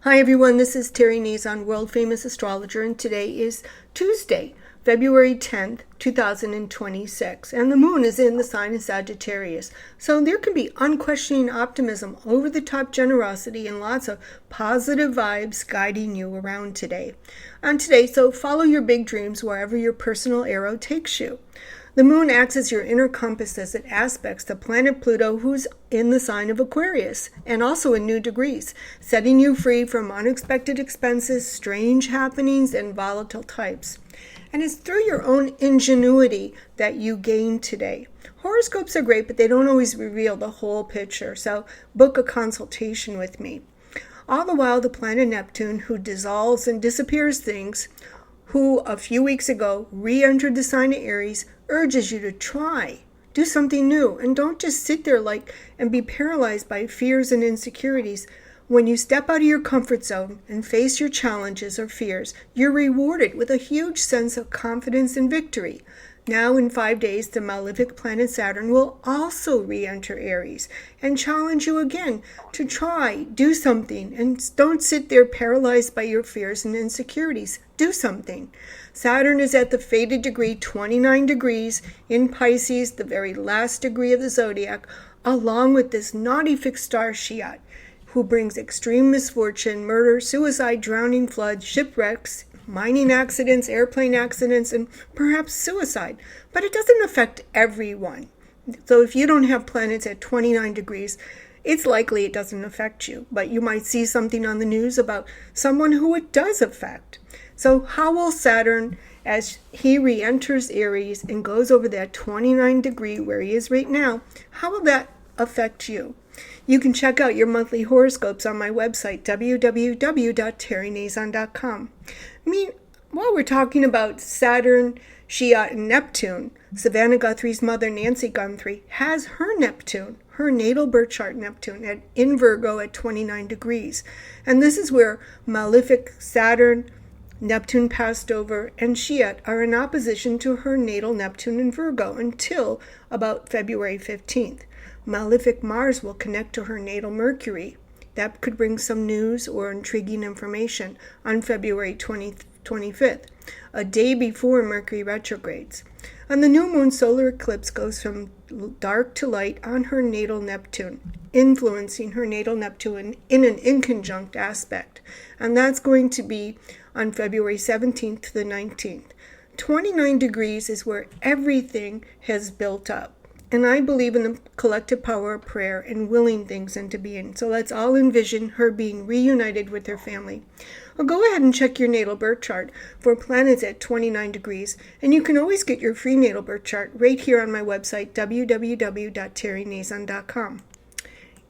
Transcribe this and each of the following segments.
Hi everyone, this is Terry Nazon, world famous astrologer, and today is Tuesday, February 10th, 2026, and the moon is in the sign of Sagittarius. So there can be unquestioning optimism, over-the-top generosity, and lots of positive vibes guiding you around today. So follow your big dreams wherever your personal arrow takes you. The moon acts as your inner compass as it aspects the planet Pluto, who's in the sign of Aquarius, and also in new degrees, setting you free from unexpected expenses, strange happenings, and volatile types. And it's through your own ingenuity that you gain today. Horoscopes are great, but they don't always reveal the whole picture, so book a consultation with me. All the while, the planet Neptune, who dissolves and disappears things, who a few weeks ago re-entered the sign of Aries, urges you to try, do something new, and don't just sit there and be paralyzed by fears and insecurities. When you step out of your comfort zone and face your challenges or fears, you're rewarded with a huge sense of confidence and victory. Now in 5 days, the malefic planet Saturn will also re-enter Aries and challenge you again to try, do something, and don't sit there paralyzed by your fears and insecurities. Do something. Saturn is at the fated degree 29 degrees in Pisces, the very last degree of the zodiac, along with this naughty fixed star Tissot, who brings extreme misfortune, murder, suicide, drowning, floods, shipwrecks, mining accidents, airplane accidents, and perhaps suicide. But it doesn't affect everyone. So if you don't have planets at 29 degrees, it's likely it doesn't affect you. But you might see something on the news about someone who it does affect. So how will Saturn, as he re-enters Aries and goes over that 29 degree where he is right now, how will that affect you? You can check out your monthly horoscopes on my website, www.terrynazon.com. While we're talking about Saturn, Tissot, and Neptune, Savannah Guthrie's mother, Nancy Guthrie, has her Neptune, her natal birth chart Neptune, in Virgo at 29 degrees. And this is where malefic Saturn, Neptune passed over, and Tissot are in opposition to her natal Neptune in Virgo until about February 15th. Malefic Mars will connect to her natal Mercury. That could bring some news or intriguing information on February 25th, a day before Mercury retrogrades. And the new moon solar eclipse goes from dark to light on her natal Neptune, influencing her natal Neptune in an inconjunct aspect. And that's going to be on February 17th to the 19th. 29 degrees is where everything has built up. And I believe in the collective power of prayer and willing things into being. So let's all envision her being reunited with her family. Well, go ahead and check your natal birth chart for planets at 29 degrees. And you can always get your free natal birth chart right here on my website, www.terrynazon.com.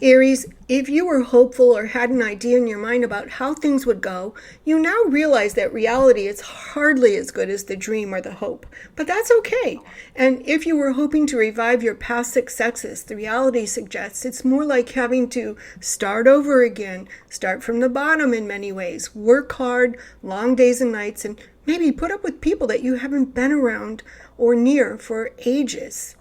Aries, if you were hopeful or had an idea in your mind about how things would go, you now realize that reality is hardly as good as the dream or the hope. But that's okay. And if you were hoping to revive your past successes, the reality suggests it's more like having to start over again, start from the bottom in many ways, work hard, long days and nights, and maybe put up with people that you haven't been around or near for ages.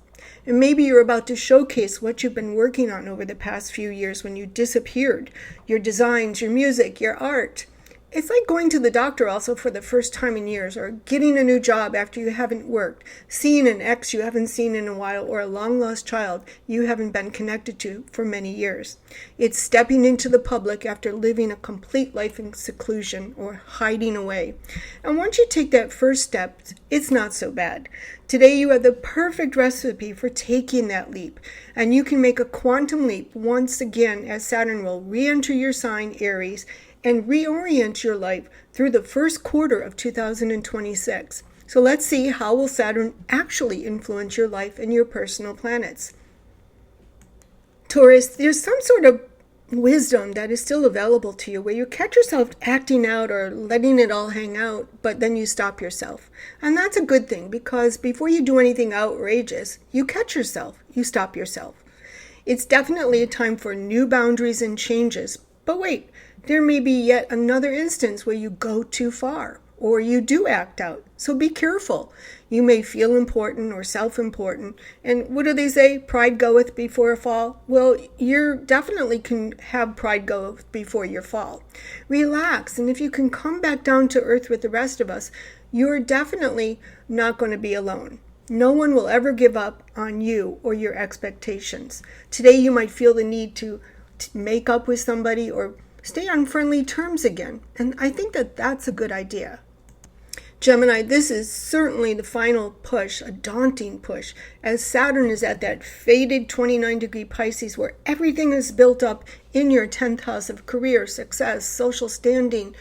And maybe you're about to showcase what you've been working on over the past few years when you disappeared. Your designs, your music, your art. It's like going to the doctor also for the first time in years, or getting a new job after you haven't worked, seeing an ex you haven't seen in a while, or a long-lost child you haven't been connected to for many years. It's stepping into the public after living a complete life in seclusion or hiding away. And once you take that first step, it's not so bad. Today you have the perfect recipe for taking that leap, and you can make a quantum leap once again as Saturn will re-enter your sign, Aries, and reorient your life through the first quarter of 2026. So let's see, how will Saturn actually influence your life and your personal planets? Taurus, there's some sort of wisdom that is still available to you where you catch yourself acting out or letting it all hang out, but then you stop yourself. And that's a good thing, because before you do anything outrageous, you catch yourself, you stop yourself. It's definitely a time for new boundaries and changes. But wait, there may be yet another instance where you go too far or you do act out. So be careful. You may feel important or self-important. And what do they say? Pride goeth before a fall. Well, you definitely can have pride go before your fall. Relax. And if you can come back down to earth with the rest of us, you're definitely not going to be alone. No one will ever give up on you or your expectations. Today you might feel the need to make up with somebody or stay on friendly terms again. And I think that that's a good idea. Gemini, this is certainly the final push, a daunting push, as Saturn is at that fated 29-degree Pisces where everything is built up in your 10th house of career, success, social standing,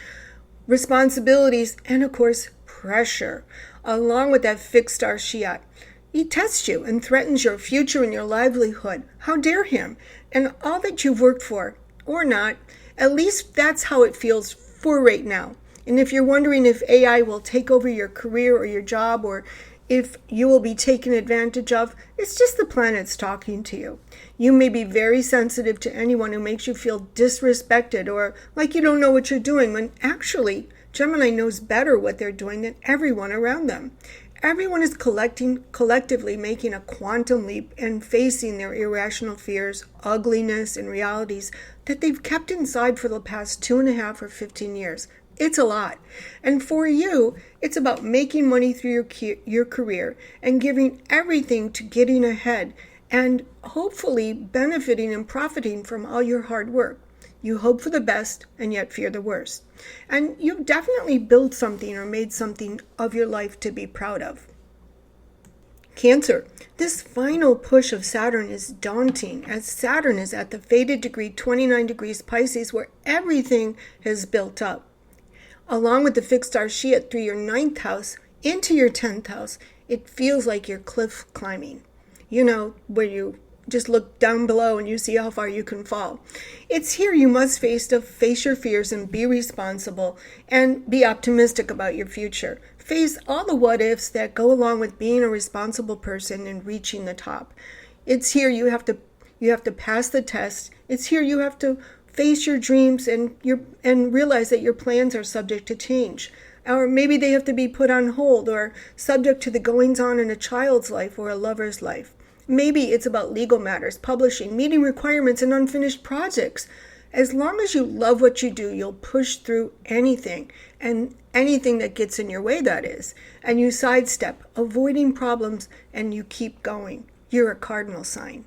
responsibilities, and of course, pressure, along with that fixed star Shiat. He tests you and threatens your future and your livelihood. How dare him? And all that you've worked for, or not, at least that's how it feels for right now. And if you're wondering if AI will take over your career or your job, or if you will be taken advantage of, it's just the planets talking to you. You may be very sensitive to anyone who makes you feel disrespected or like you don't know what you're doing, when actually Gemini knows better what they're doing than everyone around them. Everyone is collectively making a quantum leap and facing their irrational fears, ugliness, and realities that they've kept inside for the past 2.5 or 15 years. It's a lot. And for you, it's about making money through your career and giving everything to getting ahead and hopefully benefiting and profiting from all your hard work. You hope for the best and yet fear the worst. And you've definitely built something or made something of your life to be proud of. Cancer, this final push of Saturn is daunting, as Saturn is at the fated degree 29 degrees Pisces where everything has built up. Along with the fixed star Shiat through your 9th house into your 10th house, it feels like you're cliff climbing. You know, where you just look down below and you see how far you can fall. It's here you must face your fears and be responsible and be optimistic about your future. Face all the what ifs that go along with being a responsible person and reaching the top. It's here you have to pass the test. It's here you have to face your dreams and realize that your plans are subject to change. Or maybe they have to be put on hold or subject to the goings on in a child's life or a lover's life. Maybe it's about legal matters, publishing, meeting requirements, and unfinished projects. As long as you love what you do, you'll push through anything, and anything that gets in your way, that is. And you sidestep, avoiding problems, and you keep going. You're a cardinal sign.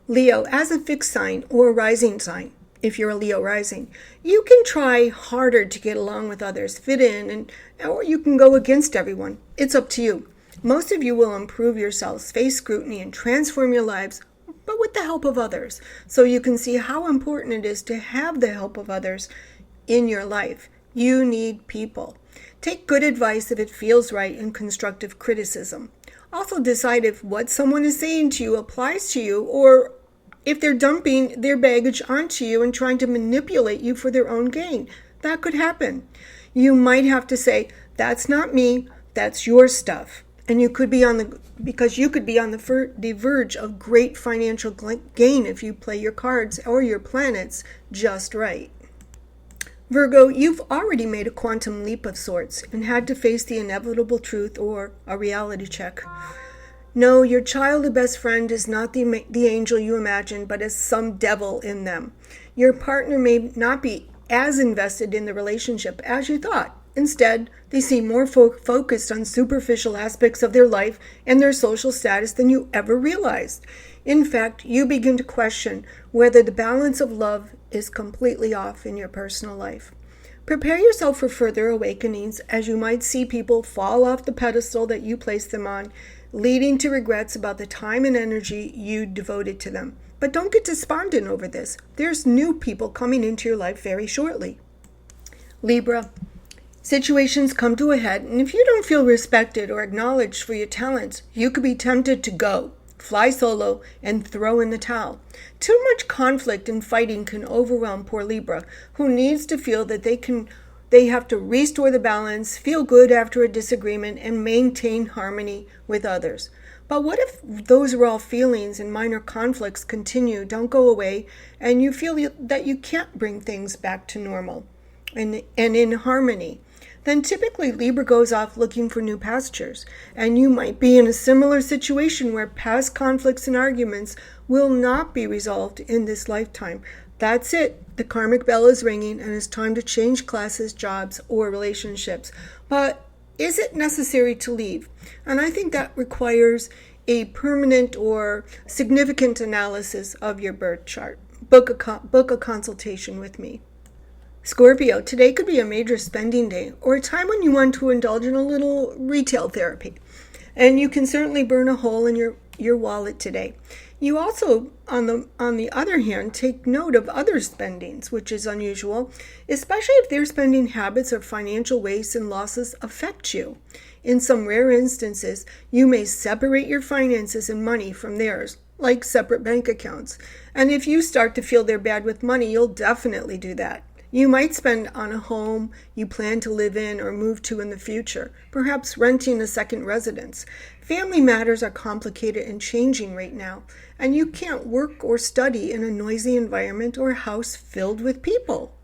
Leo, as a fixed sign or a rising sign, if you're a Leo rising, you can try harder to get along with others, fit in, or you can go against everyone. It's up to you. Most of you will improve yourselves, face scrutiny, and transform your lives, but with the help of others. So you can see how important it is to have the help of others in your life. You need people. Take good advice if it feels right and constructive criticism. Also decide if what someone is saying to you applies to you, or if they're dumping their baggage onto you and trying to manipulate you for their own gain. That could happen. You might have to say, that's not me, that's your stuff. And you could be on the verge of great financial gain if you play your cards or your planets just right. Virgo, you've already made a quantum leap of sorts and had to face the inevitable truth or a reality check. No, your childhood best friend is not the angel you imagine, but is some devil in them. Your partner may not be as invested in the relationship as you thought. Instead, they seem more focused on superficial aspects of their life and their social status than you ever realized. In fact, you begin to question whether the balance of love is completely off in your personal life. Prepare yourself for further awakenings, as you might see people fall off the pedestal that you placed them on, leading to regrets about the time and energy you devoted to them. But don't get despondent over this. There's new people coming into your life very shortly. Libra, situations come to a head, and if you don't feel respected or acknowledged for your talents, you could be tempted to go, fly solo, and throw in the towel. Too much conflict and fighting can overwhelm poor Libra, who needs to feel that they have to restore the balance, feel good after a disagreement, and maintain harmony with others. But what if those raw feelings and minor conflicts continue, don't go away, and you feel that you can't bring things back to normal and in harmony? then typically Libra goes off looking for new pastures. And you might be in a similar situation where past conflicts and arguments will not be resolved in this lifetime. That's it. The karmic bell is ringing and it's time to change classes, jobs, or relationships. But is it necessary to leave? And I think that requires a permanent or significant analysis of your birth chart. Book a consultation with me. Scorpio, today could be a major spending day or a time when you want to indulge in a little retail therapy. And you can certainly burn a hole in your wallet today. You also, on the other hand, take note of others' spendings, which is unusual, especially if their spending habits or financial wastes and losses affect you. In some rare instances, you may separate your finances and money from theirs, like separate bank accounts. And if you start to feel they're bad with money, you'll definitely do that. You might spend on a home you plan to live in or move to in the future, perhaps renting a second residence. Family matters are complicated and changing right now, and you can't work or study in a noisy environment or a house filled with people.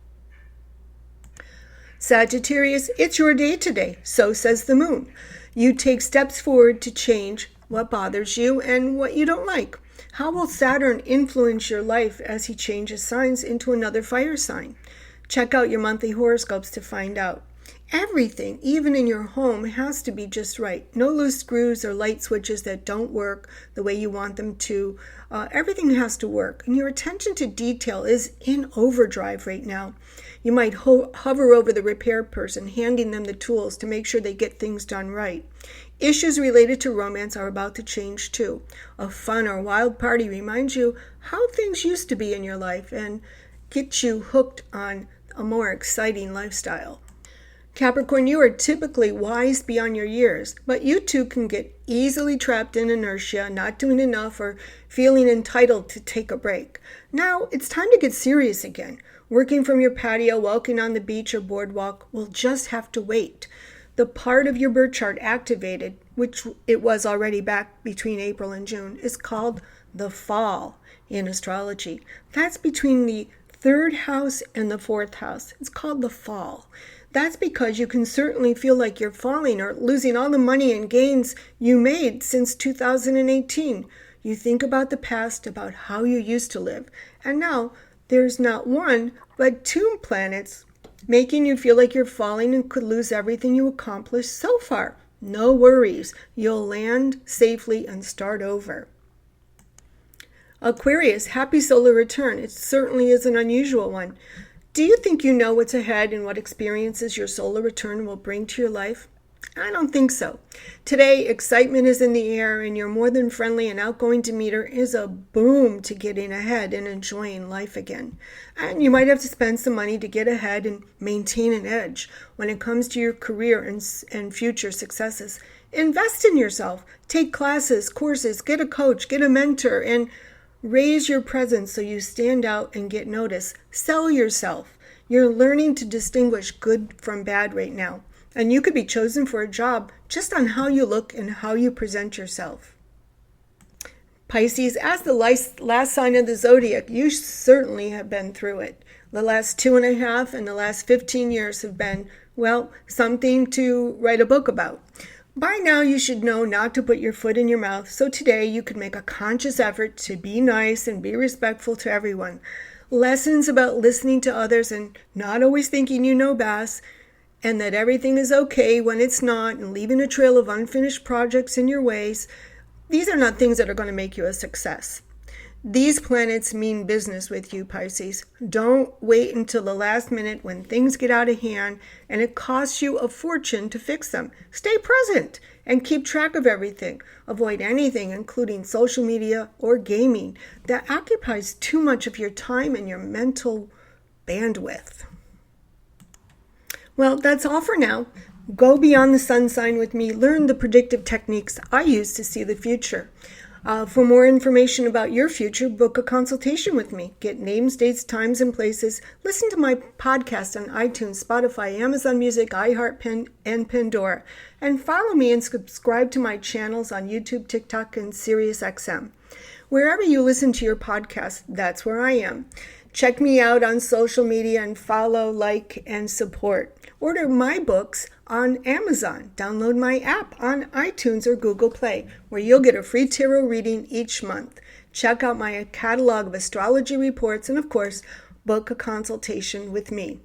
Sagittarius, it's your day today, so says the moon. You take steps forward to change what bothers you and what you don't like. How will Saturn influence your life as he changes signs into another fire sign? Check out your monthly horoscopes to find out. Everything, even in your home, has to be just right. No loose screws or light switches that don't work the way you want them to. Everything has to work. And your attention to detail is in overdrive right now. You might hover over the repair person, handing them the tools to make sure they get things done right. Issues related to romance are about to change too. A fun or wild party reminds you how things used to be in your life and gets you hooked on a more exciting lifestyle. Capricorn, you are typically wise beyond your years, but you too can get easily trapped in inertia, not doing enough, or feeling entitled to take a break. Now, it's time to get serious again. Working from your patio, walking on the beach or boardwalk will just have to wait. The part of your birth chart activated, which it was already back between April and June, is called the fall in astrology. That's between the third house and the fourth house. It's called the fall. That's because you can certainly feel like you're falling or losing all the money and gains you made since 2018. You think about the past, about how you used to live, and now there's not one, but two planets making you feel like you're falling and could lose everything you accomplished so far. No worries. You'll land safely and start over. Aquarius, happy solar return. It certainly is an unusual one. Do you think you know what's ahead and what experiences your solar return will bring to your life? I don't think so. Today, excitement is in the air and your more than friendly and outgoing demeanor is a boom to getting ahead and enjoying life again. And you might have to spend some money to get ahead and maintain an edge when it comes to your career and future successes. Invest in yourself. Take classes, courses, get a coach, get a mentor, and raise your presence so you stand out and get noticed. Sell yourself. You're learning to distinguish good from bad right now. And you could be chosen for a job just on how you look and how you present yourself. Pisces, as the last sign of the zodiac, you certainly have been through it. The last 2.5 and the last 15 years have been, well, something to write a book about. By now, you should know not to put your foot in your mouth, so today you could make a conscious effort to be nice and be respectful to everyone. Lessons about listening to others and not always thinking you know best, and that everything is okay when it's not, and leaving a trail of unfinished projects in your ways. These are not things that are going to make you a success. These planets mean business with you, Pisces. Don't wait until the last minute when things get out of hand and it costs you a fortune to fix them. Stay present and keep track of everything. Avoid anything, including social media or gaming, that occupies too much of your time and your mental bandwidth. Well, that's all for now. Go beyond the sun sign with me. Learn the predictive techniques I use to see the future. For more information about your future, book a consultation with me. Get names, dates, times, and places. Listen to my podcast on iTunes, Spotify, Amazon Music, iHeart, and Pandora. And follow me and subscribe to my channels on YouTube, TikTok, and SiriusXM. Wherever you listen to your podcast, that's where I am. Check me out on social media and follow, like, and support. Order my books on Amazon. Download my app on iTunes or Google Play, where you'll get a free tarot reading each month. Check out my catalog of astrology reports and, of course, book a consultation with me.